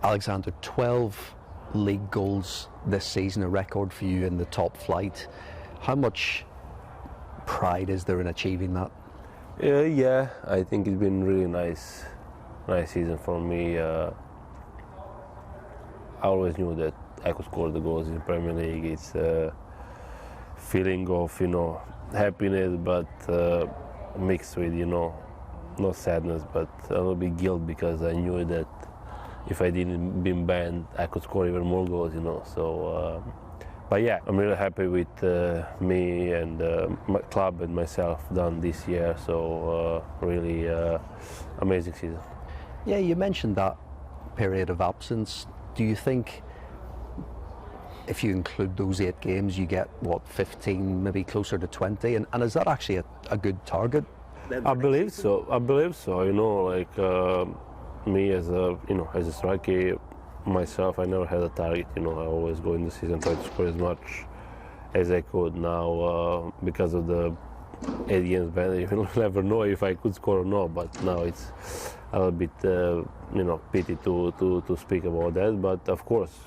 Aleksandar, 12 league goals this season, a record for you in the top flight. How much pride is there in achieving that? Yeah, I think it's been really nice season for me. I always knew that I could score the goals in the Premier League. It's a feeling of, happiness, but mixed with, not sadness, but a little bit guilt, because I knew that if I didn't been banned, I could score even more goals, So, but yeah, I'm really happy with me and my club and myself done this year. So really amazing season. Yeah, you mentioned that period of absence. Do you think, if you include those 8 games, you get, 15, maybe closer to 20? And is that actually a good target? I believe so. Me as a striker, myself, I never had a target. I always go in the season try to score as much as I could. Now, because of the 8 games ban, you never know if I could score or not. But now it's a little bit, pity to speak about that. But of course,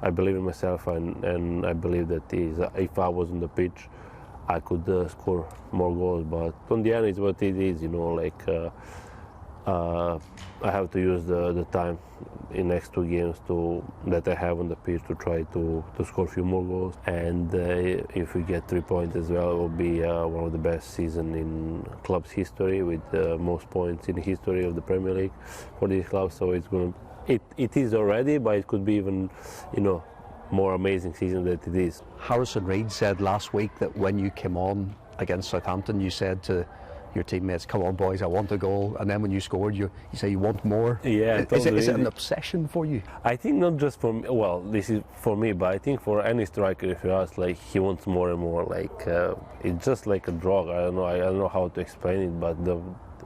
I believe in myself, and I believe that if I was on the pitch, I could score more goals. But on the end, it's what it is. I have to use the time in next 2 games that I have on the pitch to try to score a few more goals. And if we get 3 points as well, it will be one of the best seasons in club's history, with the most points in the history of the Premier League for this club. So it is already, but it could be even, more amazing season than it is. Harrison Reed said last week that when you came on against Southampton, you said to your teammates, "Come on, boys, I want a goal." And then when you scored, you say you want more. Yeah, totally. Is it an obsession for you? I think not just for me. Well, this is for me, but I think for any striker, if you ask, he wants more and more. It's just like a drug. I don't know how to explain it, but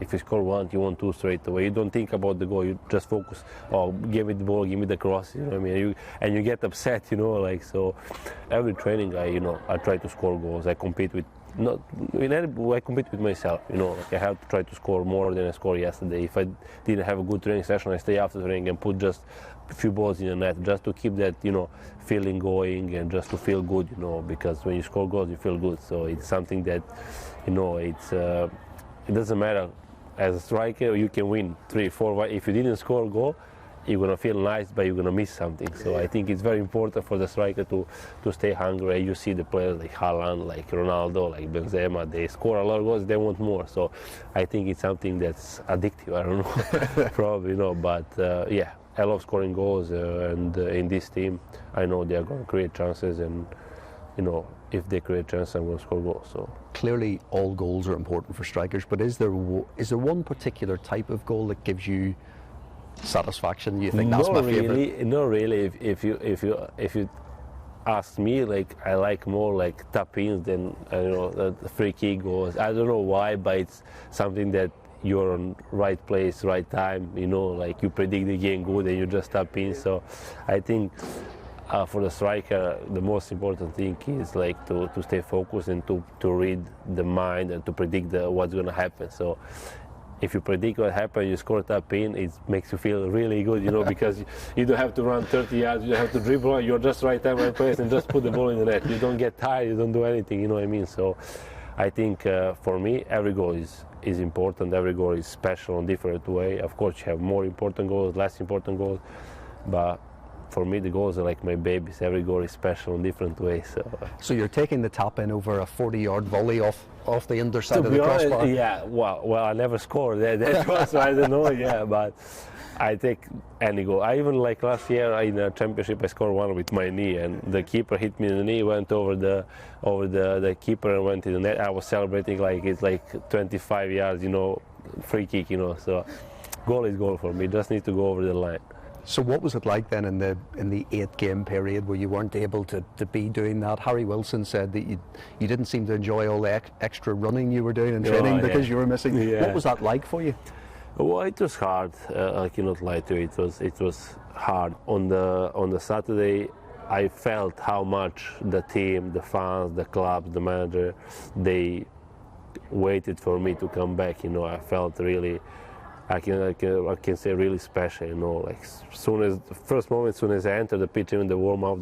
if you score 1, you want 2 straight away. You don't think about the goal. You just focus. Oh, give me the ball, give me the cross. You know what I mean? You get upset. So every training, I try to score goals. I compete with. I compete with myself, I have to try to score more than I scored yesterday. If I didn't have a good training session, I stay after training and put just a few balls in the net, just to keep that, feeling going, and just to feel good, because when you score goals, you feel good. So it's something that, it doesn't matter. As a striker, you can win 3, 4. If you didn't score a goal, you're going to feel nice, but you're going to miss something. So I think it's very important for the striker to stay hungry. You see the players like Haaland, like Ronaldo, like Benzema, they score a lot of goals, they want more. So I think it's something that's addictive. I don't know, probably, but yeah, I love scoring goals, and in this team, I know they're going to create chances, and if they create chances, I'm going to score goals. So clearly, all goals are important for strikers, but is there one particular type of goal that gives you satisfaction? You think that's my favorite? Not really. If you ask me, I like more tap-ins than the free kick goals. I don't know why, but it's something that you're on right place, right time. You predict the game good and you just tap in. So I think for the striker, the most important thing is to stay focused and to read the mind and to predict what's going to happen. So if you predict what happens, you score a tap in, it makes you feel really good, because you don't have to run 30 yards, you don't have to dribble, you're just right time, right place, and just put the ball in the net. You don't get tired, you don't do anything, you know what I mean? So I think for me, every goal is important, every goal is special in a different way. Of course, you have more important goals, less important goals, but for me, the goals are like my babies. Every goal is special in different ways. So you're taking the tap in over a 40-yard volley off the underside of the crossbar? Yeah, well, I never scored that was, so I don't know, yeah, but I take any goal. I even last year in the championship, I scored one with my knee, and the keeper hit me in the knee, went over the keeper and went in the net. I was celebrating it's 25 yards, free kick, So goal is goal for me. Just need to go over the line. So what was it like then in the 8-game period where you weren't able to be doing that? Harry Wilson said that you didn't seem to enjoy all the extra running you were doing in training because you were missing. Yeah. What was that like for you? Well, it was hard. I cannot lie to you. It was hard. On the Saturday, I felt how much the team, the fans, the club, the manager, they waited for me to come back. I felt really I can say really special, you know. Like soon as I entered the pitch, even the warm up,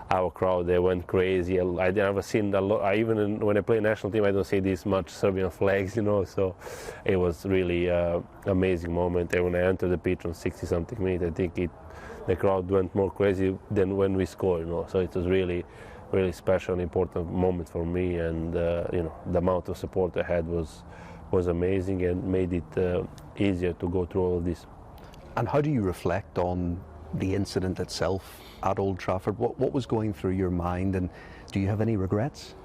our crowd, they went crazy. I never seen a lot. Even when I play national team, I don't see this much Serbian flags, you know. So it was really amazing moment. And when I entered the pitch on 60-something minutes, I think the crowd went more crazy than when we scored, you know. So it was really special and important moment for me. And you know, the amount of support I had was amazing and made it easier to go through all of this. And how do you reflect on the incident itself at Old Trafford? What was going through your mind, and do you have any regrets?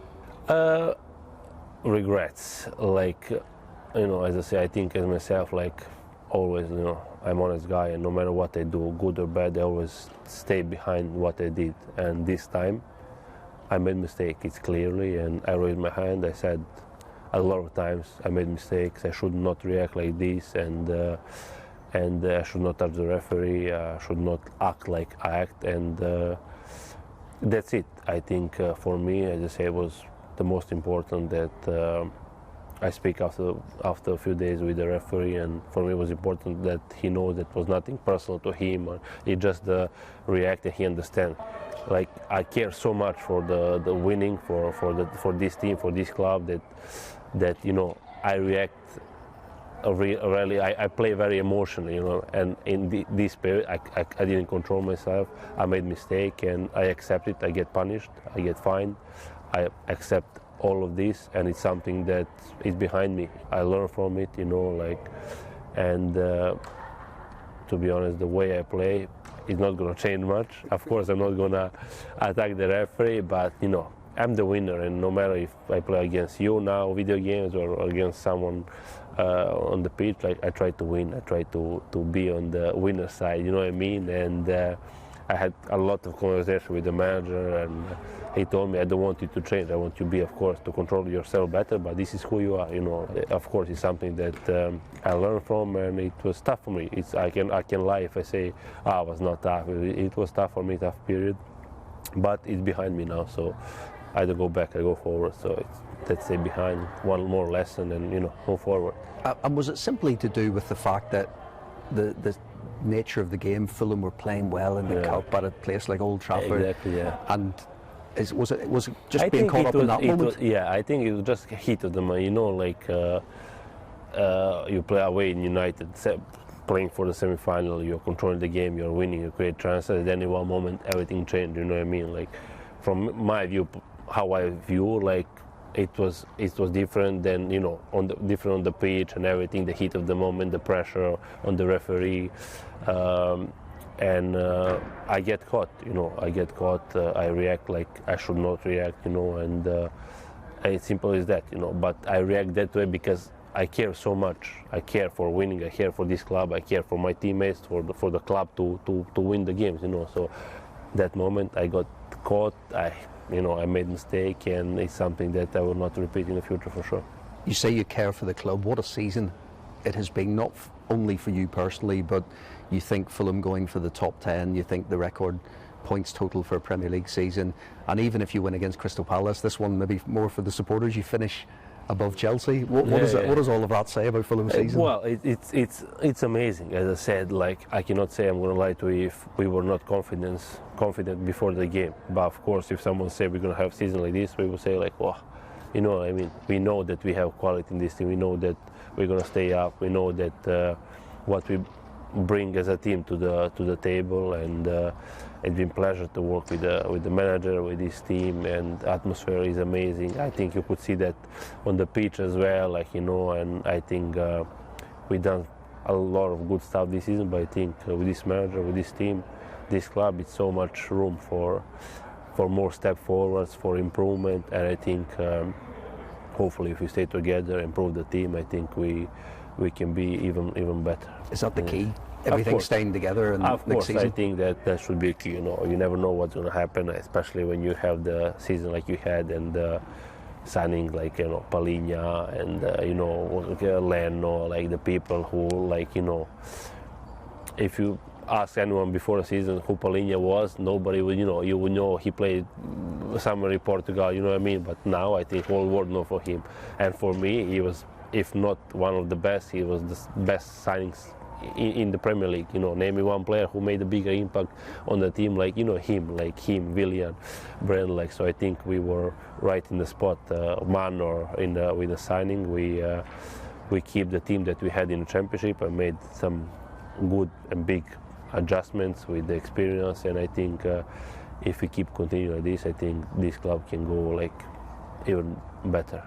Regrets, like, you know, as I say, I think as myself, like always, you know, I'm an honest guy, and no matter what I do, good or bad, I always stay behind what I did. And this time, I made mistake. It's clearly, and I raised my hand. I said a lot of times I made mistakes. I should not react like this, and I should not touch the referee. I should not act like I act, and that's it. I think for me, as I say, it was the most important that I speak after a few days with the referee, and for me it was important that he knows that was nothing personal to him. Or he just reacted. He understands. Like, I care so much for the winning, for this team, for this club, that you know, I react. Really, I play very emotionally, you know, and in this period, I didn't control myself. I made mistake, and I accept it. I get punished. I get fined. I accept all of this, and it's something that is behind me. I learn from it, you know, like, and to be honest, the way I play is not going to change much. Of course, I'm not going to attack the referee, but you know, I'm the winner, and no matter if I play against you now, video games, or against someone on the pitch, like, I try to win. I try to be on the winner side, you know what I mean? And I had a lot of conversation with the manager, and he told me, I don't want you to change. I want you to be, of course, to control yourself better, but this is who you are, you know. Of course, it's something that I learned from, and it was tough for me. I can lie if I say, it was not tough. It was tough for me, tough period, but it's behind me now, so I either go back, I go forward. So let's stay behind, one more lesson, and you know, move forward. And was it simply to do with the fact that the nature of the game, Fulham were playing well in the cup at a place like Old Trafford? Exactly, yeah. And was it just being caught up in that moment? Yeah, I think it was just heat of the moment. You know, like you play away in United, playing for the semi-final, you're controlling the game, you're winning, you create chances. Then in one moment, everything changed. You know what I mean? Like, from my view, how I view, like, it was different than, you know, different on the pitch and everything, the heat of the moment, the pressure on the referee, and I get caught, you know, I react like I should not react, you know, and it's simple as that, you know, but I react that way because I care so much. I care for winning, I care for this club, I care for my teammates, for the club to win the games, you know. So that moment I got caught, I made mistake, and it's something that I will not repeat in the future for sure. You say you care for the club. What a season it has been, not only for you personally, but you think Fulham going for the top 10, you think the record points total for a Premier League season, and even if you win against Crystal Palace, this one maybe more for the supporters, you finish above Chelsea. What does all of that say about Fulham's season? Well, it's amazing. As I said, like, I cannot say, I'm going to lie to you, if we were not confident before the game. But of course, if someone say we're going to have a season like this, we will say, like, wow, you know what I mean? We know that we have quality in this team. We know that we're going to stay up. We know that what we bring as a team to the table, and it's been a pleasure to work with the manager, with his team, and the atmosphere is amazing. I think you could see that on the pitch as well, like, you know, and I think we've done a lot of good stuff this season, but I think with this manager, with this team, this club, it's so much room for more step forwards, for improvement, and I think hopefully if we stay together, improve the team, I think we can be even better. Is that the key? Everything staying together and of next course, season? I think that should be key. You know, you never know what's going to happen, especially when you have the season like you had, and signing like, you know, Palinha and you know, Leno, like the people who, like, you know, if you ask anyone before the season who Palinha was, nobody would, you would know he played somewhere in Portugal, you know what I mean? But now I think whole world know for him, and for me he was if not one of the best, he was the best signings in the Premier League. You know, name me one player who made a bigger impact on the team like him, Willian, Brand. Like, so I think we were right in the spot, man, or with the signing. We keep the team that we had in the Championship and made some good and big adjustments with the experience. And I think if we keep continuing like this, I think this club can go like even better.